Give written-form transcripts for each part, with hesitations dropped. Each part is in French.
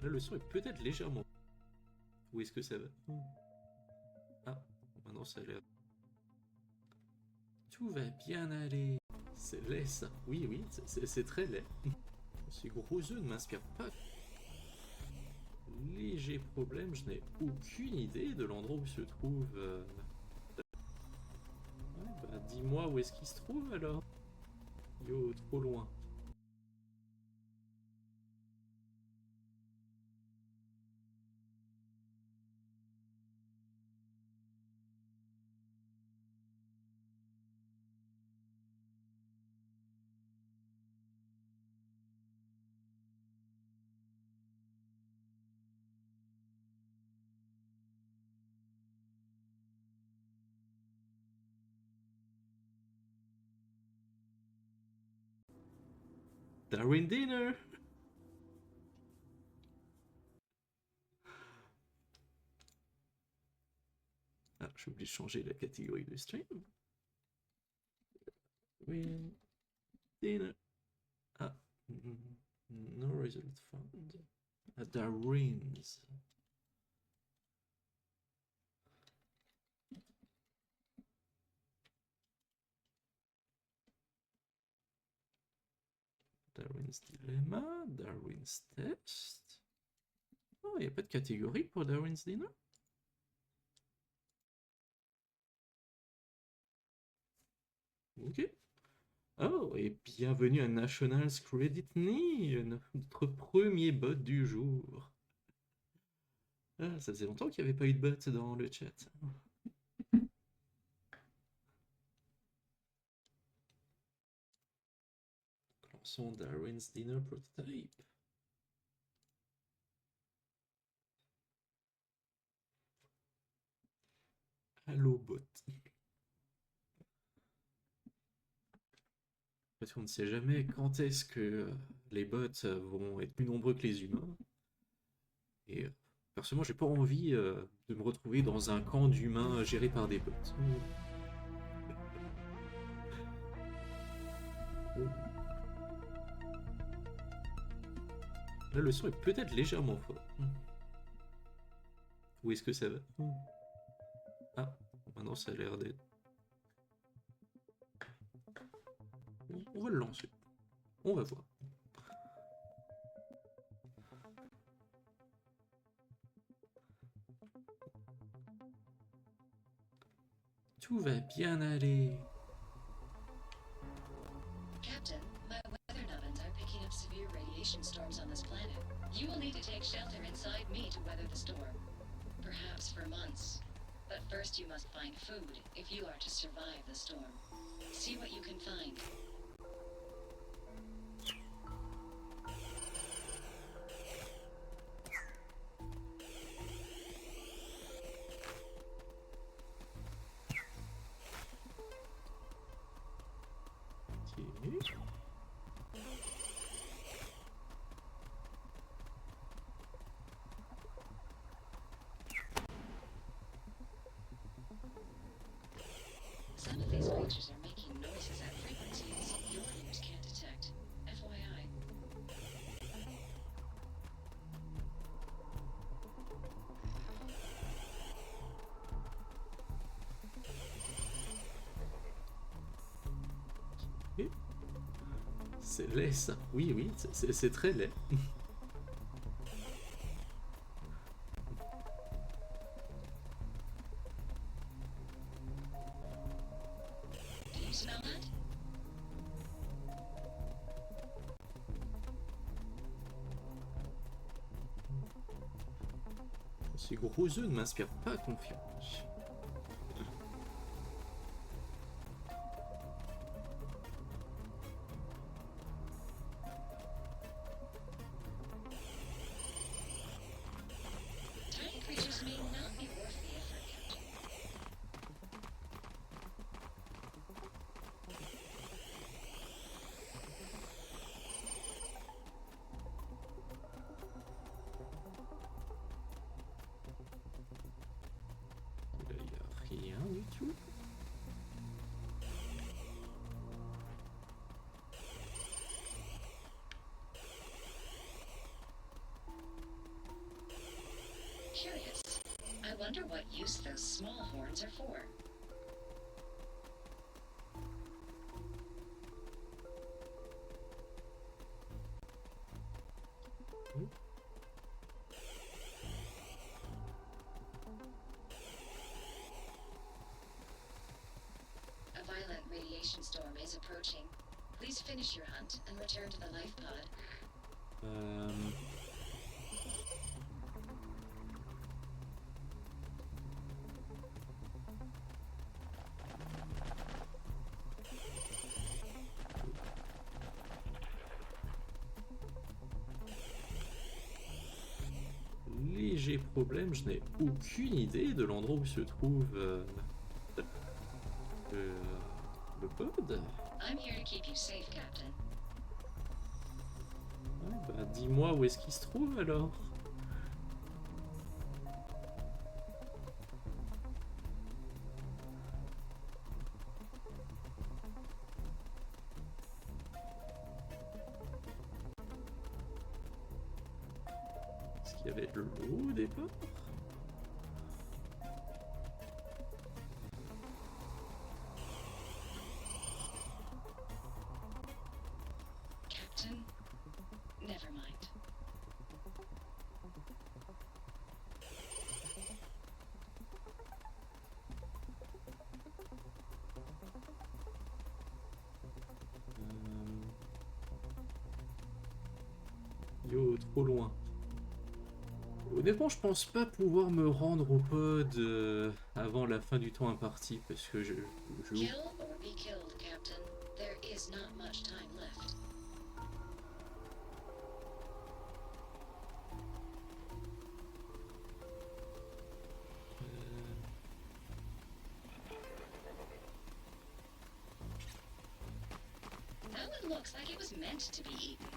Là, le son est peut-être légèrement... Où est-ce que ça va? Ah, maintenant ça a l'air... Tout va bien aller. C'est laid ça. Oui, oui, c'est très laid. Ces gros œufs ne m'inspirent pas. Léger problème, je n'ai aucune idée de l'endroit où se trouve... Ouais, bah dis-moi où est-ce qu'il se trouve alors. Yo, trop loin. Darwin Dinner. Ah, j'ai oublié de changer la catégorie de stream. Darwin Dinner. Ah, no result found. Ah, Darwin's. Darwin's Dilemma, Darwin's Test. Oh, il n'y a pas de catégorie pour Darwin's Dinner? Ok. Oh, et bienvenue à Nationals Credit Knee, notre premier bot du jour. Ah, ça faisait longtemps qu'il n'y avait pas eu de bot dans le chat. Lançons Darwin's Dinner Prototype. Allo bot. Parce qu'on ne sait jamais quand est-ce que les bots vont être plus nombreux que les humains. Et personnellement, j'ai pas envie de me retrouver dans un camp d'humains géré par des bots. Oh. Là, le son est peut-être légèrement fort. Où est-ce que ça va? Ah, maintenant ça a l'air d'être... On va le lancer. On va voir. Tout va bien aller. Captain, my weather nubbins are picking up severe radiation storms on this planet. You will need to take shelter inside me to weather the storm. Perhaps for months. But first you must find food if you are to survive the storm. See what you can find. Ok. Some of these creatures are making noises at frequencies your ears can't detect. FYI. C'est laid ça. Oui, oui, c'est très laid. Do you smell that? Ces gros œufs ne m'inspirent pas confiance. Tiny creatures may not be worth the effort, Captain. Curious. I wonder what use those small horns are for. A violent radiation storm is approaching. Please finish your hunt and return to the life pod. Léger problème, je n'ai aucune idée de l'endroit où se trouve le pod. I'm here to keep you safe, Captain. Ouais, bah dis-moi où est-ce qu'il se trouve alors. Est-ce qu'il y avait de l'eau au départ? Captain, never mind. Yo, trop loin. Honnêtement, je pense pas pouvoir me rendre au pod avant la fin du temps imparti parce que je... Kill or be killed, Captain. There is not much time left. That one looks like it was meant to be eaten.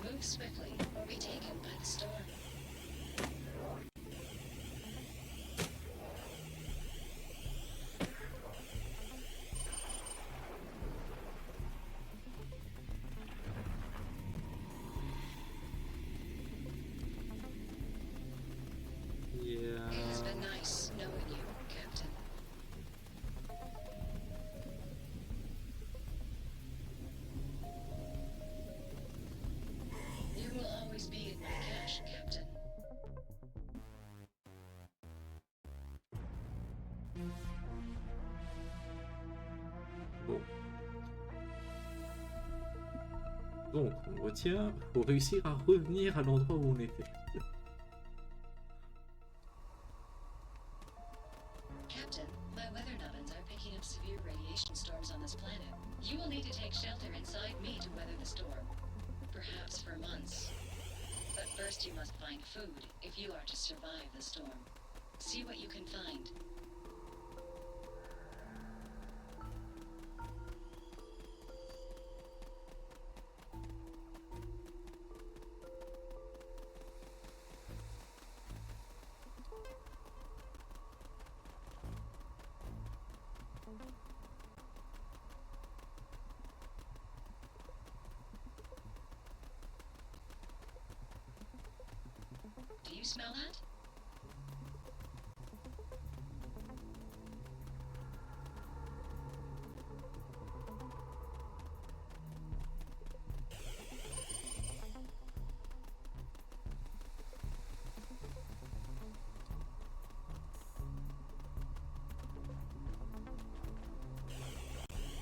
Move swiftly or be taken by the storm. Yeah. It has been nice knowing you, Captain. You will always be in my cache, Captain. Bon. Donc, on retient, faut réussir à revenir à l'endroit où on était. Captain, my weather nubbins are picking up severe radiation storms on this planet. You will need to take shelter inside me to weather the storm. Perhaps for months. But first you must find food if you are to survive the storm. See what you can find. Do you smell that?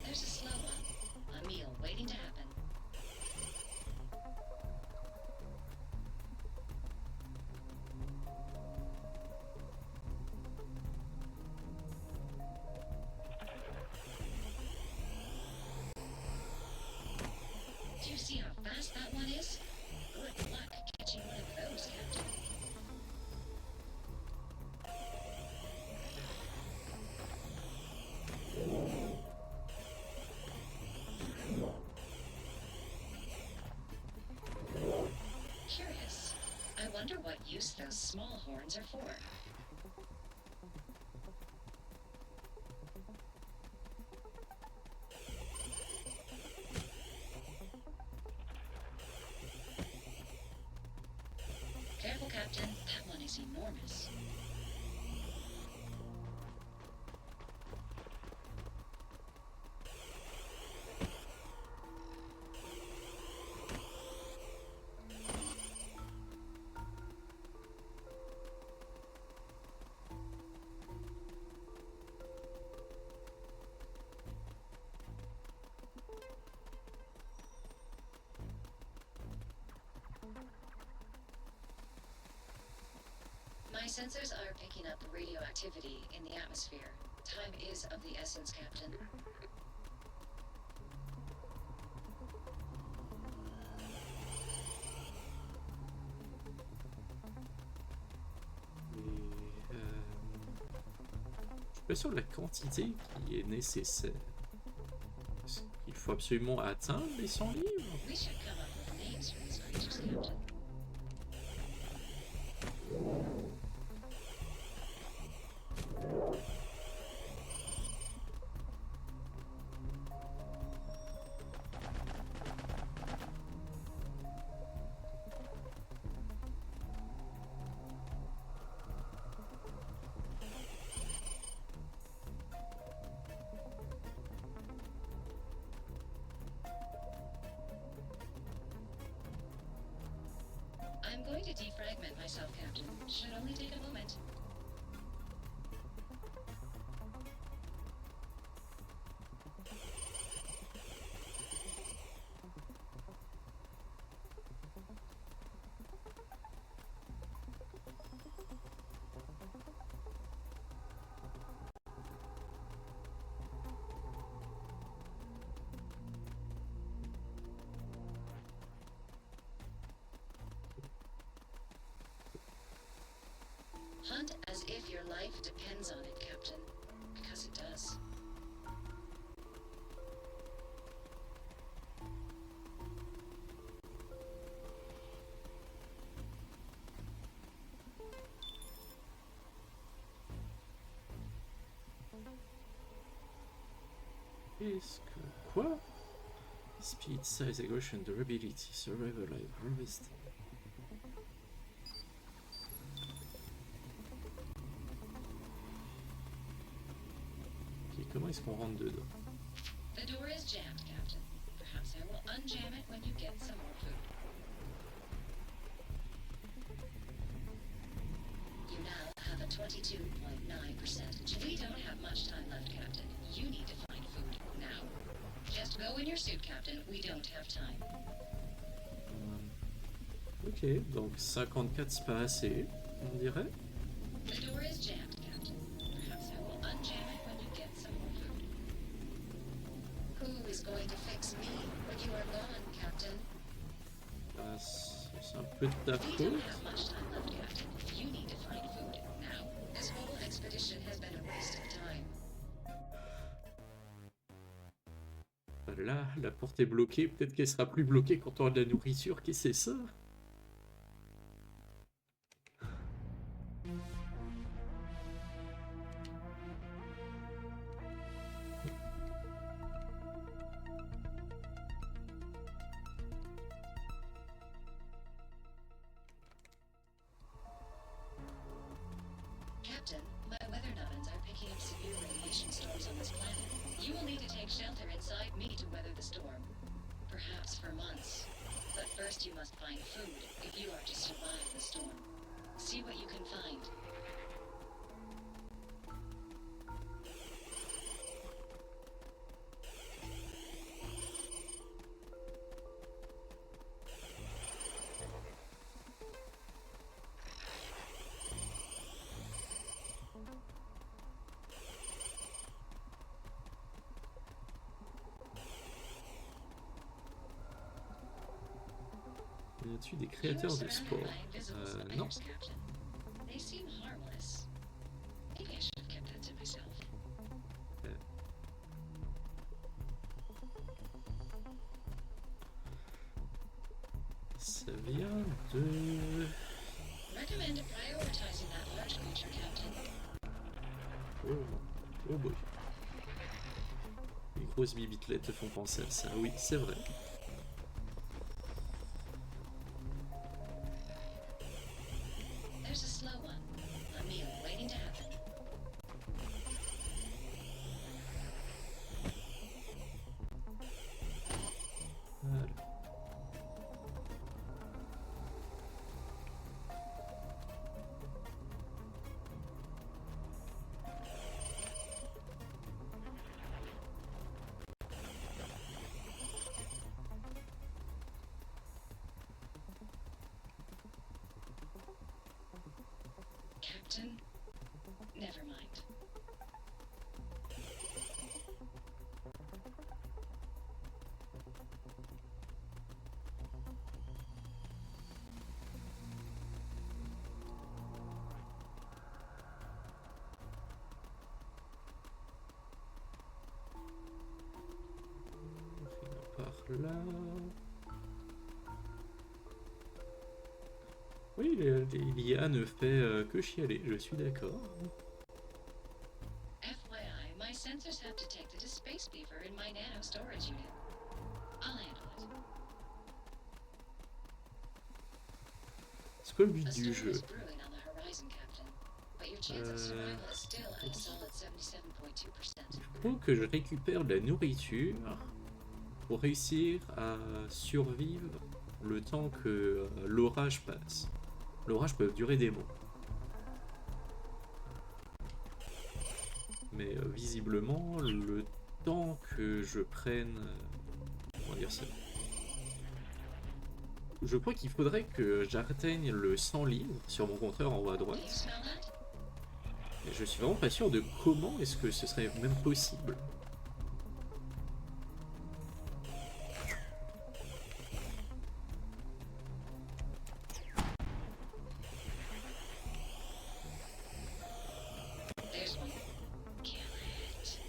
There's a slow one. A meal waiting to happen. Do you see how fast that one is? Good luck catching one of those, Captain. Curious. I wonder what use those small horns are for. is enormous. My sensors are picking up radioactivity in the atmosphere. Time is of the essence, Captain. Je suis pas sûr de la quantité qui est nécessaire. Il faut absolument atteindre les 100 livres. We should come up with names for these creatures, Captain. I'm going to defragment myself, Captain. Should only take a moment. Hunt as if your life depends on it, Captain. Because it does. Qu'est-ce que... Quoi? Speed, size, aggression, durability, survival, life, harvesting. Ok, comment est-ce qu'on rentre dedans? The door is jammed, Captain. Perhaps I will unjam it when you get some more food. You now have a 22.9%. We don't have much time left, Captain. You need to find food now. Just go in your suit, Captain. We don't have time. Ok, donc 54 c'est pas assez, on dirait. The door is jammed, Captain. Perhaps I will unjam it when you get some more food. Who is going to fix me when you are gone, Captain? Ah, c'est un peu de ta We faute. don't have much time left, Captain. You need to find food now. This whole expedition has been a waste of time. Là, la porte est bloquée, peut-être qu'elle sera plus bloquée quand on aura de la nourriture, qu'est-ce que c'est ça? Captain, my weather nubbins are picking up severe radiation storms on this planet. You will need to take shelter inside me to weather the storm. Perhaps for months. But first you must find food if you are to survive the storm. See what you can find. Y a-t-il des créateurs de sport? Non. They seem harmless. Maybe I should have kept that to myself. Ça vient de... Recommend prioritizing that large creature, Captain. Oh boy. Les grosses bibitelettes te font penser à ça, oui, c'est vrai. There's a slow one. Captain. Never mind. Par là. Oui, l'IA ne fait que chialer, je suis d'accord. FYI, my sensors have detected a space beaver in my nano storage unit. I'll handle it. C'est quoi le but A du storm jeu? is brewing on the horizon, Captain. But your chance of survival is still at a solid 77.2%. Il faut que je récupère de la nourriture pour réussir à survivre le temps que l'orage passe. L'orage peut durer des mois. Mais visiblement, le temps que je prenne... comment dire ça? Je crois qu'il faudrait que j'atteigne le 100 livres sur mon compteur en haut à Do you droite. smell that? Et je suis vraiment pas sûr de comment est-ce que ce serait même possible. There's one. Kill it.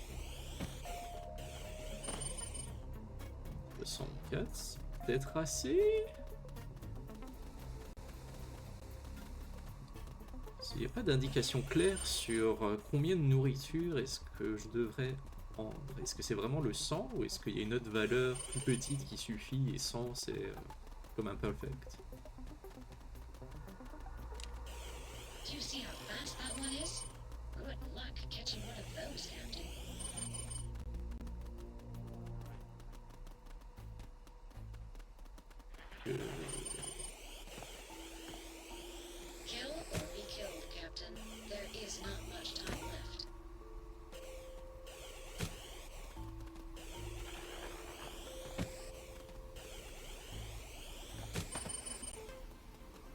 64, c'est peut-être assez. Il n'y a pas d'indication claire sur combien de nourriture est-ce que je devrais prendre. Est-ce que c'est vraiment le 100 ou est-ce qu'il y a une autre valeur plus petite qui suffit et 100 c'est comme un perfect? Do you see how fast that one is? Good luck catching one of those, Captain. Kill or be killed, Captain. There is not much time left.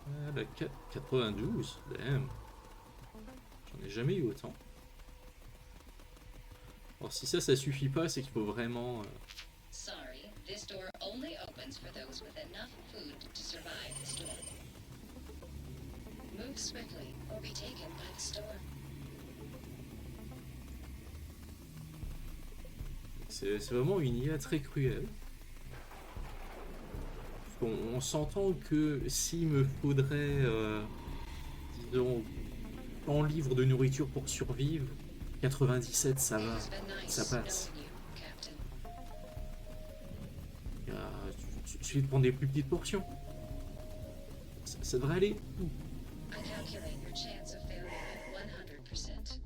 Ah, la 92, damn. J'en ai jamais eu autant. Alors si ça suffit pas, c'est qu'il faut vraiment... Sorry, this door only opens for those with enough food to survive the storm. Move swiftly or be taken by the storm. C'est vraiment une IA très cruelle. On s'entend que s'il me faudrait, disons, 100 livres de nourriture pour survivre, 97 ça va, It's been nice ça passe. knowing you, Captain. Il suffit de prendre des plus petites portions. Ça devrait aller. I calculate your chance of failure at 100%.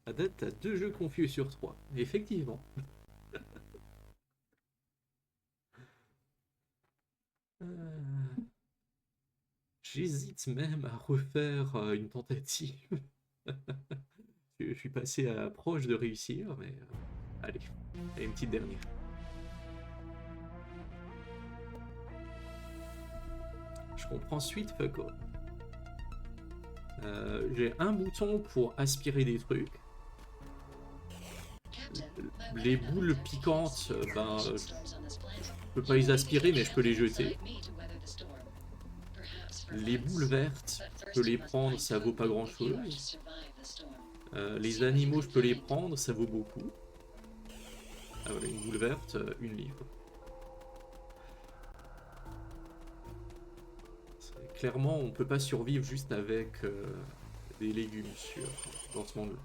À date, t'as 2 jeux confus sur 3. Effectivement. J'hésite même à refaire une tentative. Je suis passé proche de réussir, mais allez, une petite dernière. Je comprends suite fuck all. J'ai un bouton pour aspirer des trucs. Captain, my Les weather boules novels are piquantes, picking up ben, severe storms on this planet. je peux pas les aspirer, mais je peux les jeter. Inside me to weather the storm. Perhaps for Les months. boules vertes, But je first peux les you must prendre, find ça vaut food pas grand if you are to chose. survive the storm. Les animaux, je peux les prendre, ça vaut beaucoup. Ah voilà, une boule verte, 1 livre. Clairement, on peut pas survivre juste avec des légumes dans ce monde-là.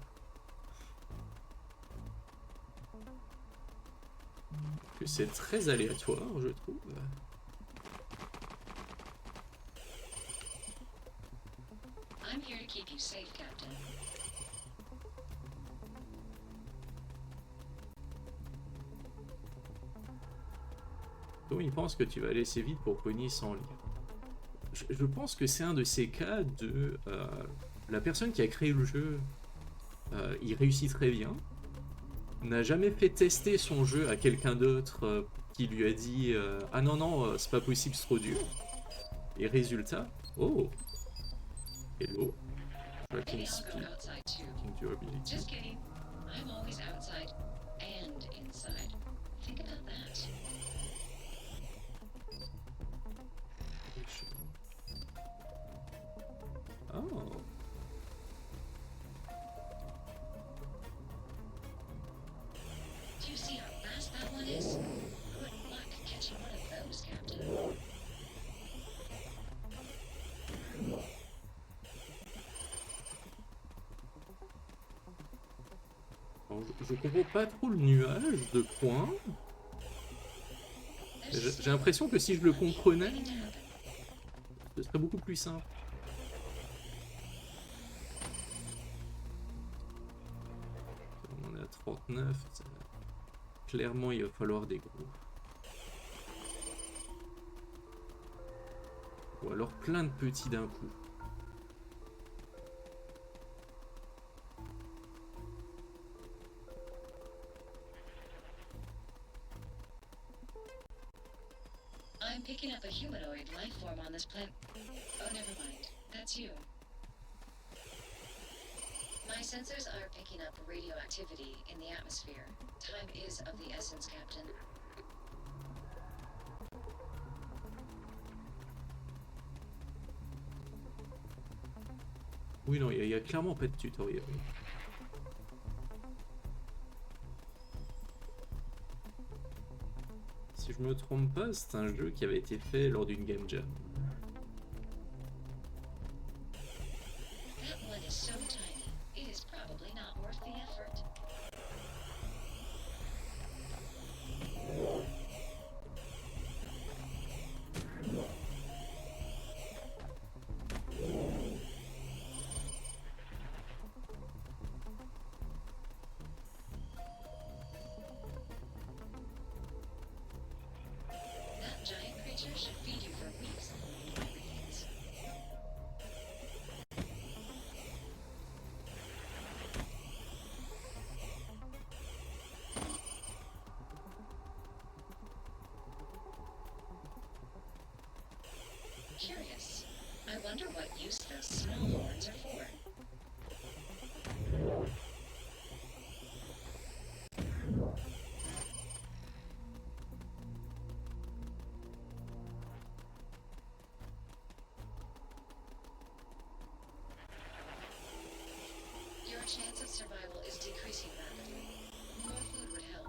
Que c'est très aléatoire, je trouve. I'm here to keep you safe, Captain. Tom, il pense que tu vas laisser vite pour pogner 100 livres. Je pense que c'est un de ces cas de... la personne qui a créé le jeu, il réussit très bien, n'a jamais fait tester son jeu à quelqu'un d'autre qui lui a dit ah non, non, c'est pas possible, c'est trop dur. Et résultat... Oh! Hello. Maybe Tracking I'll go speed, outside too. tracking durability. Just kidding. I'm always outside and inside. Think about that. Oh! Do you see how fast that one is? Good luck catching one of those, Captain. Alors, je comprends pas trop le nuage de points. J'ai l'impression que si je le comprenais, ce serait beaucoup plus simple. On est à 39. Clairement, il va falloir des gros. Ou alors plein de petits d'un coup. I'm picking up a humanoid life form on this planet. Oh, never mind. That's you. My sensors are picking up radioactivity in the atmosphere. Time is of the essence, Captain. Oui, non, il y a clairement pas de tutoriel. Si je me trompe pas, c'est un jeu qui avait été fait lors d'une Game Jam. That one is so tiny, it is probably not worth the effort. That giant creature should feed you for weeks. Everything's curious. I wonder what use those small horns are for. Your chance of survival is decreasing rapidly. More food would help.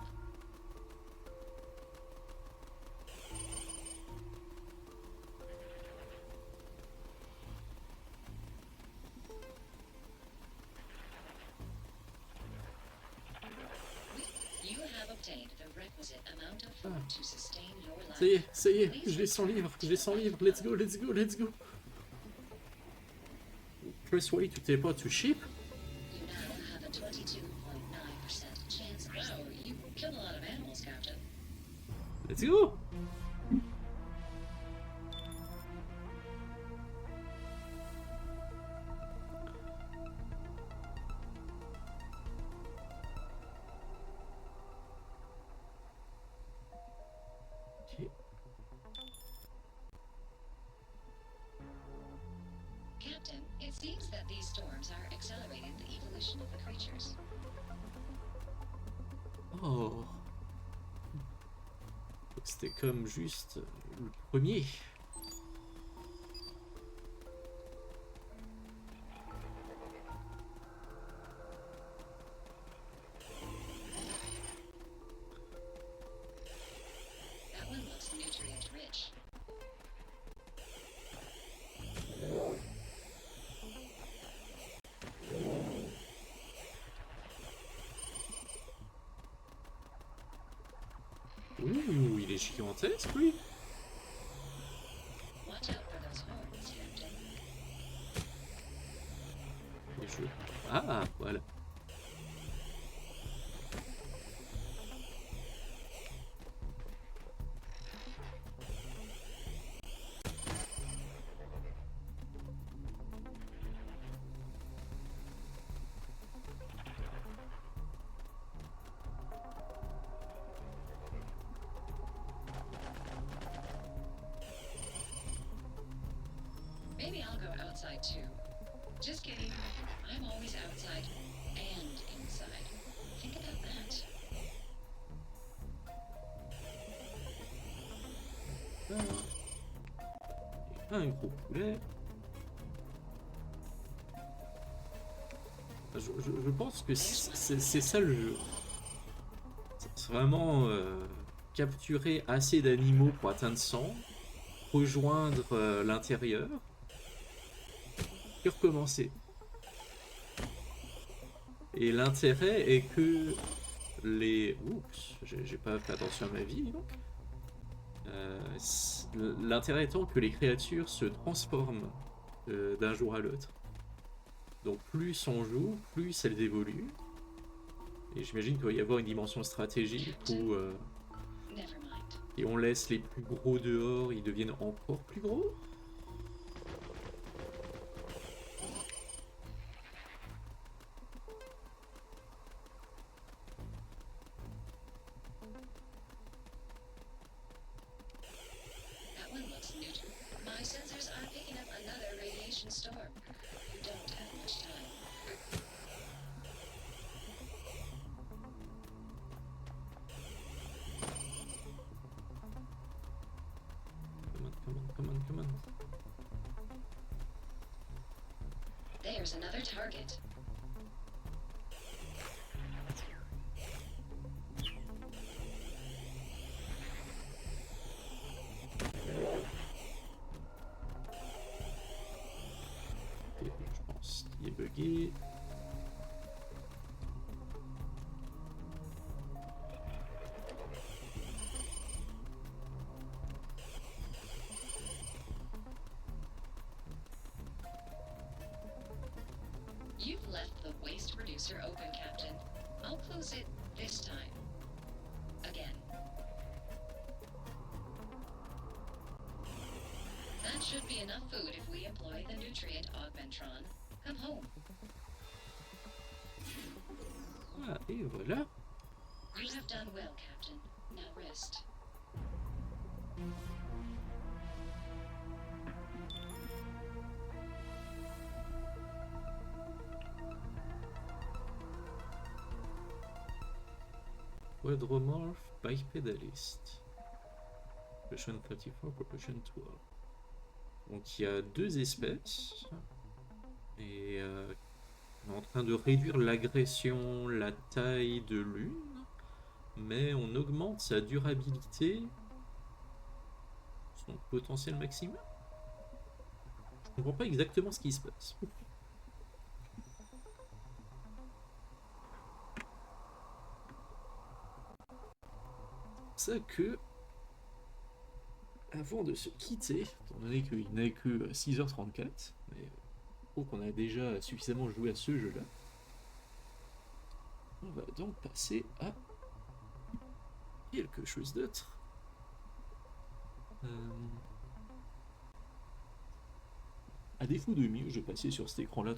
You have obtained the requisite amount of food to sustain your life. Ça y est, j'ai 100 livres, j'ai 100 livres, let's go, let's go, let's go. Press Y to teleport to ship. You now have a 22.9% chance. Wow, you killed a lot of animals, Captain. Let's go. Ok. Captain, it seems that these storms are accelerating the evolution of the creatures. Oh. C'était comme juste le premier. That one looks nutrient rich. Ouh, il est gigantesque, lui. Watch out for those horns, Captain. Et je... Ah, voilà. Maybe I'll go outside too. Just kidding. I'm always outside and inside. Think about that. Un gros poulet. Je pense que c'est ça le jeu. C'est vraiment capturer assez d'animaux pour atteindre 100, rejoindre l'intérieur, puis recommencer. Et l'intérêt est que les... Oups, j'ai pas fait attention à ma vie, donc. L'intérêt étant que les créatures se transforment d'un jour à l'autre. Donc plus on joue, plus elles évoluent. Et j'imagine qu'il va y avoir une dimension stratégique où et on laisse les plus gros dehors, ils deviennent encore plus gros. That one looks neutral. My sensors are picking up another radiation storm. You don't have much time. Come on. There's another target. Et je pense qu'il est bugué. You've left the waste reducer open, Captain. I'll close it this time. Again. That should be enough food if we employ the nutrient augmentron. Come home. Ah, et voilà. You have done well, Captain. Now rest. Quadromorph bipedalist. Population 34, population 12. Donc il y a deux espèces. Et on est en train de réduire l'agression, la taille de l'une. Mais on augmente sa durabilité. Son potentiel maximum. Je comprends pas exactement ce qui se passe. Ça que, avant de se quitter, étant donné qu'il n'est que 6h34, mais je trouve qu'on a déjà suffisamment joué à ce jeu-là, on va donc passer à quelque chose d'autre. À défaut de mieux, je vais passer sur cet écran-là